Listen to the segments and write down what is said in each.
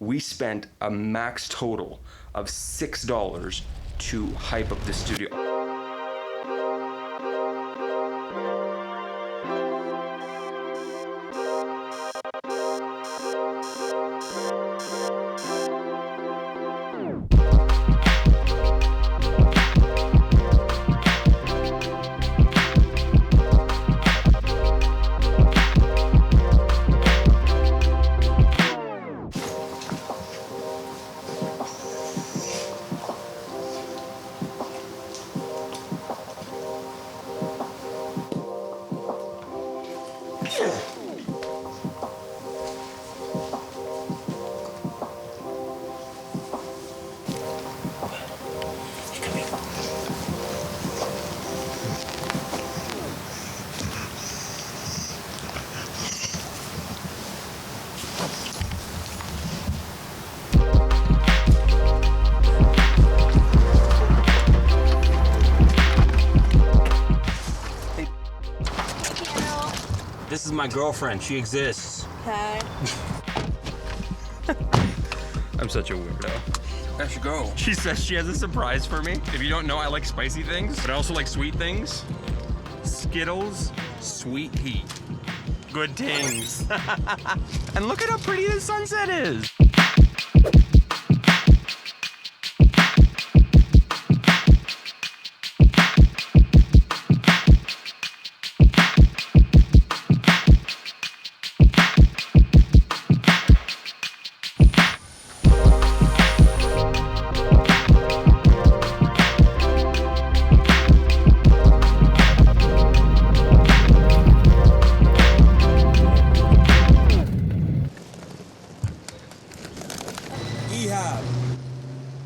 we spent a max total of $6 to hype up the studio. This is my girlfriend. She exists. Hi. I'm such a weirdo. There she go. She says she has a surprise for me. If you don't know, I like spicy things, but I also like sweet things. Skittles, sweet heat. Good things. And look at how pretty the sunset is.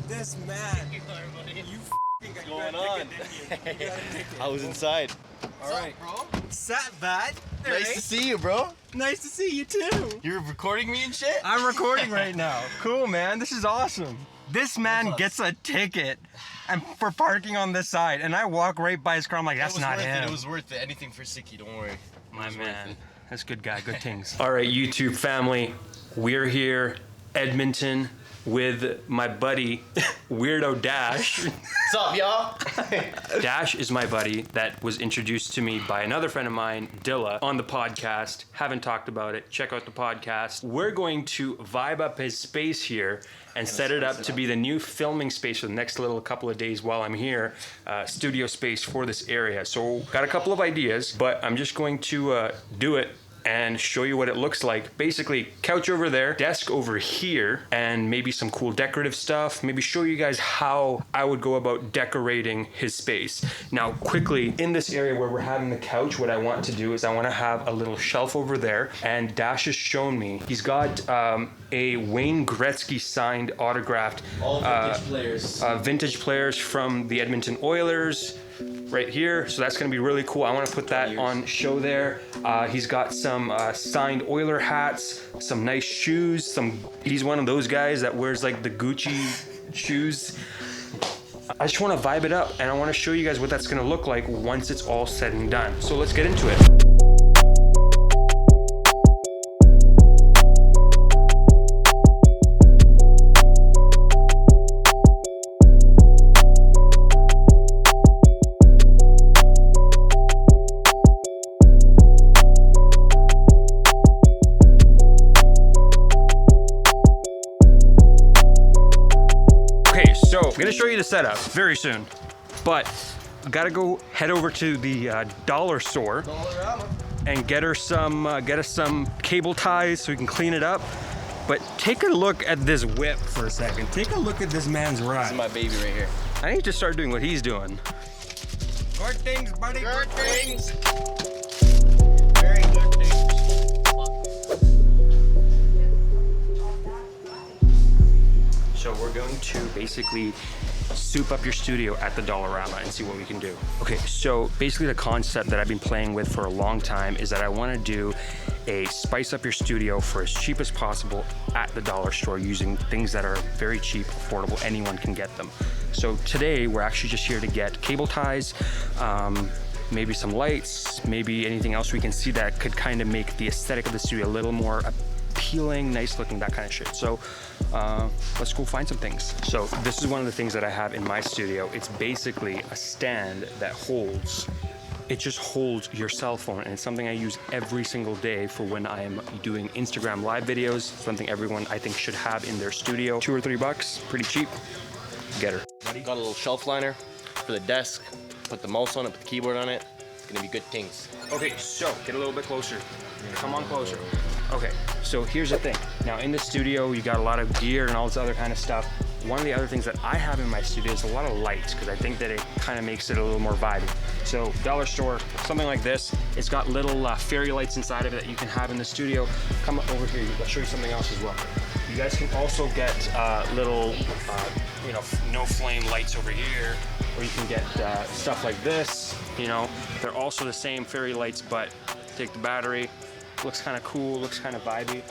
This man, you got going on? I was inside. All right, bro. Sat bad. Nice to see you, bro. Nice to see you too. You're recording me and shit? I'm recording right now. Cool, man. This is awesome. This man gets a ticket and for parking on this side, and I walk right by his car. I'm like, that's not him. It was worth it. Anything for Sikky, don't worry. My man. That's a good guy. Good things. All right, YouTube family. We're here, Edmonton, with my buddy, Weirdo Dash. What's up, y'all? Dash is my buddy that was introduced to me by another friend of mine, Dilla, on the podcast. Haven't talked about it. Check out the podcast. We're going to vibe up his space here and set it up to be the new filming space for the next little couple of days while I'm here. Studio space for this area. So got a couple of ideas, but I'm just going to do it and show you what it looks like. Basically, couch over there, desk over here, and maybe some cool decorative stuff. Maybe show you guys how I would go about decorating his space. Now, quickly, in this area where we're having the couch, what I want to do is I want to have a little shelf over there, and Dash has shown me. He's got a Wayne Gretzky signed, autographed All vintage players. Vintage players from the Edmonton Oilers, right here. So that's gonna be really cool. I wanna put that on show there. He's got some signed Oiler hats, some nice shoes. He's one of those guys that wears like the Gucci shoes. I just wanna vibe it up and I wanna show you guys what that's gonna look like once it's all said and done. So let's get into it. I'm gonna show you the setup very soon, but gotta go head over to the dollar store and get us some cable ties so we can clean it up. But take a look at this whip for a second. Take a look at this man's ride. This is my baby right here. I need to start doing what he's doing. Good things, buddy. Good things. Very good things. So we're going to basically soup up your studio at the Dollarama and see what we can do. Okay, so basically the concept that I've been playing with for a long time is that I want to do a spice up your studio for as cheap as possible at the dollar store using things that are very cheap, affordable, anyone can get them. So today we're actually just here to get cable ties, maybe some lights, maybe anything else we can see that could kind of make the aesthetic of the studio a little more appealing, nice looking, that kind of shit. So let's go find some things. So this is one of the things that I have in my studio. It's basically a stand that holds, it just holds your cell phone, and it's something I use every single day for when I am doing Instagram live videos. Something everyone I think should have in their studio. $2 or $3, pretty cheap. Get her. Got a little shelf liner for the desk. Put the mouse on it, put the keyboard on it. It's gonna be good things. Okay, so get a little bit closer. Come on closer. Okay, so here's the thing. Now in the studio, you got a lot of gear and all this other kind of stuff. One of the other things that I have in my studio is a lot of lights, because I think that it kind of makes it a little more vibey. So dollar store, something like this. It's got little fairy lights inside of it that you can have in the studio. Come over here, I'll show you something else as well. You guys can also get little, you know, no flame lights over here, or you can get stuff like this. You know, they're also the same fairy lights, but take the battery. Looks kind of cool, looks kind of vibey.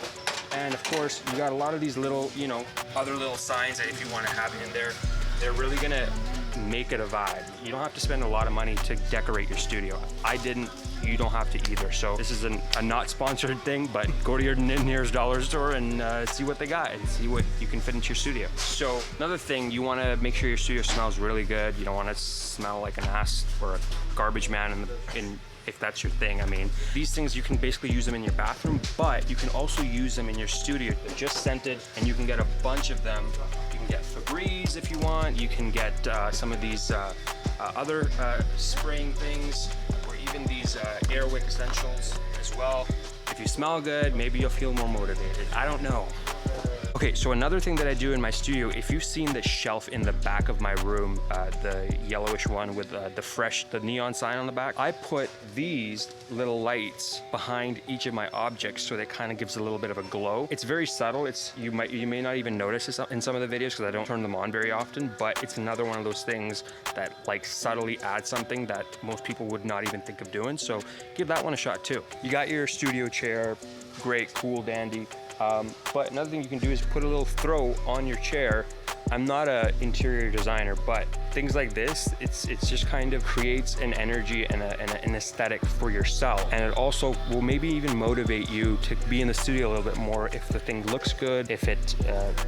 And of course, you got a lot of these little, you know, other little signs that if you want to have in there, they're really gonna make it a vibe. You don't have to spend a lot of money to decorate your studio. I didn't, you don't have to either. So this is a not sponsored thing, but go to your nearest dollar store and see what they got and see what you can fit into your studio. So another thing, you want to make sure your studio smells really good. You don't want to smell like an ass or a garbage man if that's your thing. I mean, these things, you can basically use them in your bathroom, but you can also use them in your studio. They're just scented, and you can get a bunch of them. You can get Febreze if you want. You can get some of these other spraying things, or even these Airwick essentials as well. If you smell good, maybe you'll feel more motivated. I don't know. Okay, so another thing that I do in my studio, if you've seen the shelf in the back of my room, the yellowish one with the neon sign on the back, I put these little lights behind each of my objects, so that kind of gives a little bit of a glow. It's very subtle. You may not even notice this in some of the videos because I don't turn them on very often, but it's another one of those things that like subtly adds something that most people would not even think of doing. So give that one a shot too. You got your studio chair, great, cool, dandy. But another thing you can do is put a little throw on your chair. I'm not an interior designer, but things like this, it's just kind of creates an energy and an aesthetic for yourself. And it also will maybe even motivate you to be in the studio a little bit more if the thing looks good, if it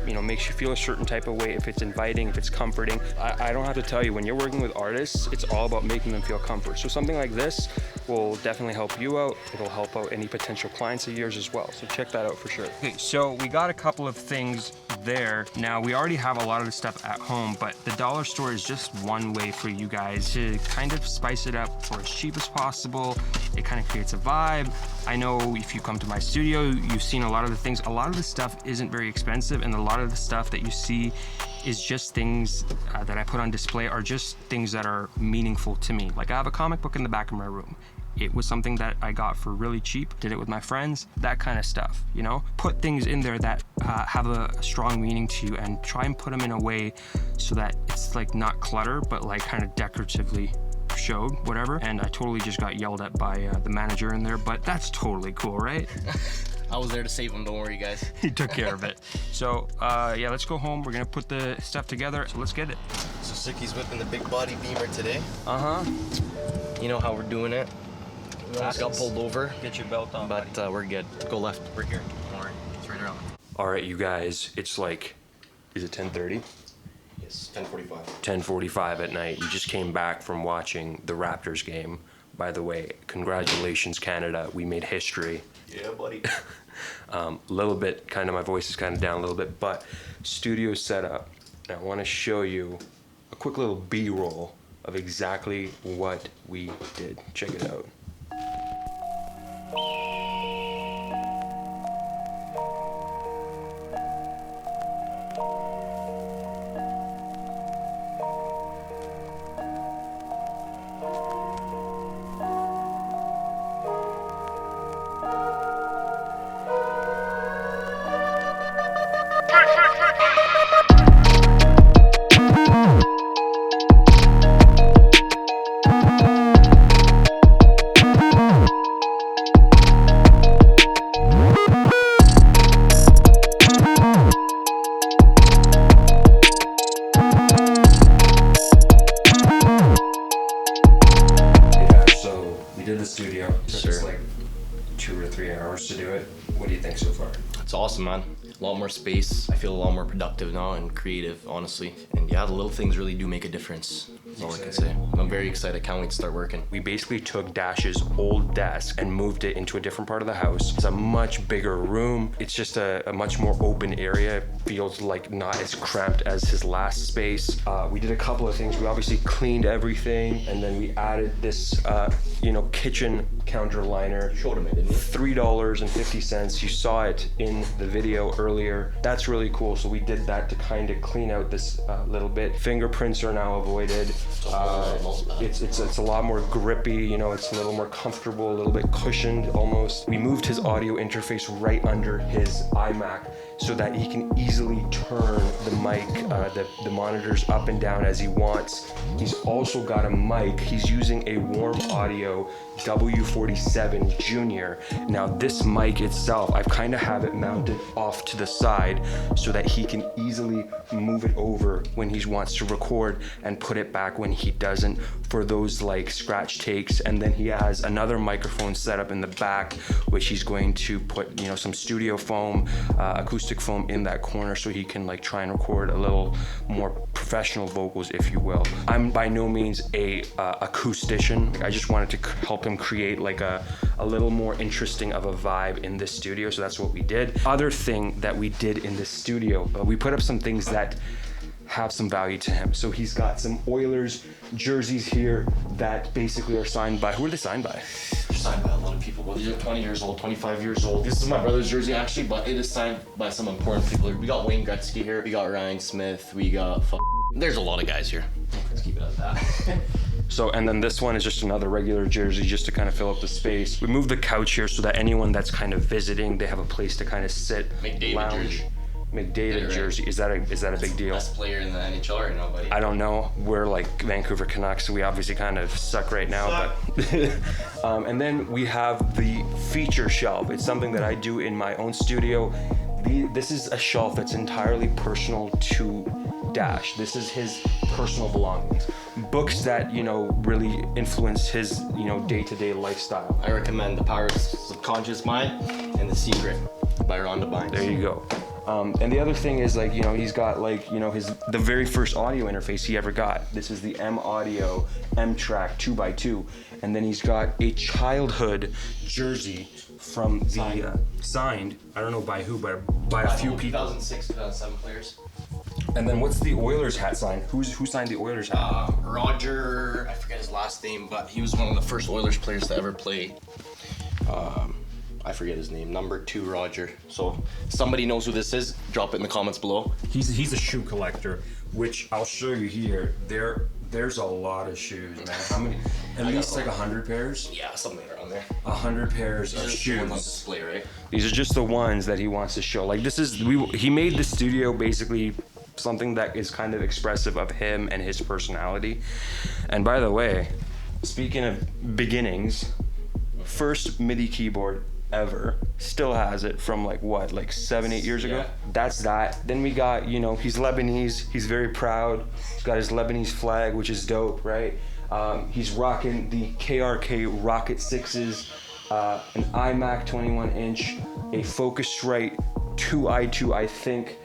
you know, makes you feel a certain type of way, if it's inviting, if it's comforting. I don't have to tell you, when you're working with artists, it's all about making them feel comfort. So something like this will definitely help you out. It'll help out any potential clients of yours as well. So check that out for sure. Okay, so we got a couple of things there. Now we already have a lot of the stuff at home, but the dollar store is just one way for you guys to kind of spice it up for as cheap as possible. It kind of creates a vibe. I know if you come to my studio, you've seen a lot of the things. A lot of the stuff isn't very expensive, and a lot of the stuff that you see is just things that I put on display are just things that are meaningful to me. Like I have a comic book in the back of my room. It was something that I got for really cheap, did it with my friends, that kind of stuff, you know? Put things in there that have a strong meaning to you, and try and put them in a way so that it's like not clutter, but like kind of decoratively showed, whatever. And I totally just got yelled at by the manager in there, but that's totally cool, right? I was there to save him, don't worry guys. He took care of it. So yeah, let's go home. We're gonna put the stuff together, so let's get it. So Sikky's whipping the big body beamer today. Uh-huh. You know how we're doing it. We almost got pulled over. Get your belt on, but we're good. Go left. We're here. Don't worry. It's right around. All right, you guys, it's like, is it 10:30? Yes, 10:45. 10:45 at night. You just came back from watching the Raptors game. By the way, congratulations, Canada. We made history. Yeah, buddy. Little bit, kind of, my voice is kind of down a little bit, but studio setup. I want to show you a quick little B-roll of exactly what we did. Check it out. Studio. It took us like 2 or 3 hours to do it. What do you think so far? It's awesome, man. A lot more space. I feel a lot more productive now and creative, honestly. And yeah, the little things really do make a difference. That's all I can say. I'm very excited. Can't wait to start working. We basically took Dash's old desk and moved it into a different part of the house. It's a much bigger room. It's just a much more open area. It feels like not as cramped as his last space. We did a couple of things. We obviously cleaned everything, and then we added this, kitchen counter liner. Showed him it, didn't you? $3.50. You saw it in the video earlier. That's really cool. So we did that to kind of clean out this little bit. Fingerprints are now avoided. It's a lot more grippy, it's a little more comfortable, a little bit cushioned almost. We moved his audio interface right under his iMac so that he can easily turn the mic, the monitors up and down as he wants. He's also got a mic. He's using a Warm Audio W47 Junior. Now this mic itself, I've kind of have it mounted off to the side so that he can easily move it over when he wants to record and put it back when he doesn't, for those like scratch takes. And then he has another microphone set up in the back, which he's going to put some studio foam, acoustic foam in that corner so he can like try and record a little more professional vocals, if you will. I'm by no means a acoustician. I just wanted to help him create like a little more interesting of a vibe in this studio, so that's what we did. Other thing that we did in this studio, we put up some things that have some value to him. So he's got some Oilers jerseys here that basically are signed by, who are they signed by? They're signed by a lot of people. Well, these are 20 years old, 25 years old. This is my brother's jersey actually, but it is signed by some important people. We got Wayne Gretzky here. We got Ryan Smith. We got there's a lot of guys here. Let's keep it at that. So, and then this one is just another regular jersey just to kind of fill up the space. We moved the couch here so that anyone that's kind of visiting, they have a place to kind of sit, McDavid lounge. jersey. McDavid jersey. Is that a big deal? Best player in the NHL right now, buddy. I don't know. We're like Vancouver Canucks, so we obviously kind of suck right now. But and then we have the feature shelf. It's something that I do in my own studio. This is a shelf that's entirely personal to Dash. This is his personal belongings. Books that, really influence his, day-to-day lifestyle. I recommend The Power of the Subconscious Mind and The Secret by Rhonda Bynes. There you go. And the other thing is he's got the very first audio interface he ever got. This is the M Audio M-Track 2x2. And then he's got a childhood jersey from the signed, I don't know by who, but by a few people. 2006, 2007 players. And then what's the Oilers hat sign? Who signed the Oilers hat? Roger, I forget his last name, but he was one of the first Oilers players to ever play. I forget his name, number 2 Roger. So somebody knows who this is, drop it in the comments below. He's a shoe collector, which I'll show you here. There's a lot of shoes, man. How many? At least like 100 pairs? Yeah, something around there. 100 pairs of shoes. On display, right? These are just the ones that he wants to show. Like he made the studio basically something that is kind of expressive of him and his personality. And by the way, speaking of beginnings, first MIDI keyboard ever, still has it from like 7-8 years ago. That's that. Then we got, he's Lebanese, he's very proud, he's got his Lebanese flag, which is dope, right? He's rocking the KRK Rocket 6s, an iMac 21-inch, a Focusrite 2i2, I think,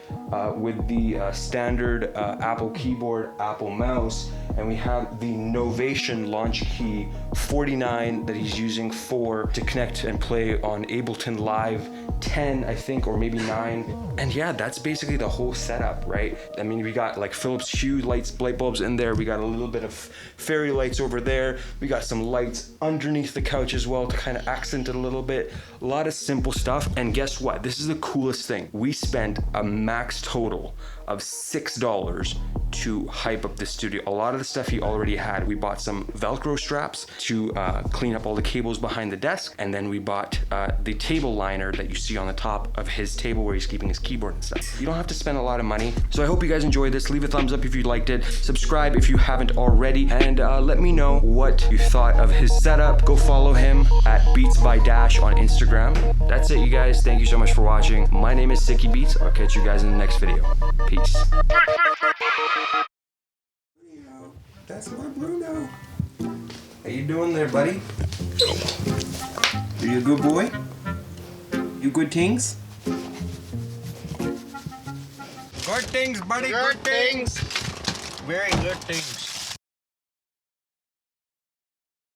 with the standard Apple keyboard, Apple mouse, and we have the Novation launch key 49 that he's using to connect and play on Ableton Live 10, I think, or maybe 9. And yeah, that's basically the whole setup, right? I mean, we got like Philips Hue light bulbs in there. We got a little bit of fairy lights over there. We got some lights underneath the couch as well to kind of accent it a little bit. A lot of simple stuff. And guess what? This is the coolest thing. We spent a max total of $6 to hype up the studio. A lot of the stuff he already had. We bought some Velcro straps to clean up all the cables behind the desk, and then we bought the table liner that you see on the top of his table where he's keeping his keyboard and stuff. You don't have to spend a lot of money. So I hope you guys enjoyed this. Leave a thumbs up if you liked it. Subscribe if you haven't already, and let me know what you thought of his setup. Go follow him at Beats by Dash on Instagram. That's it, you guys. Thank you so much for watching. My name is Sicky Beats. I'll catch you guys in the next video. Peace. That's my Bruno. How you doing there, buddy? Are you a good boy? You good things? Good things, buddy. Good things. Very good things.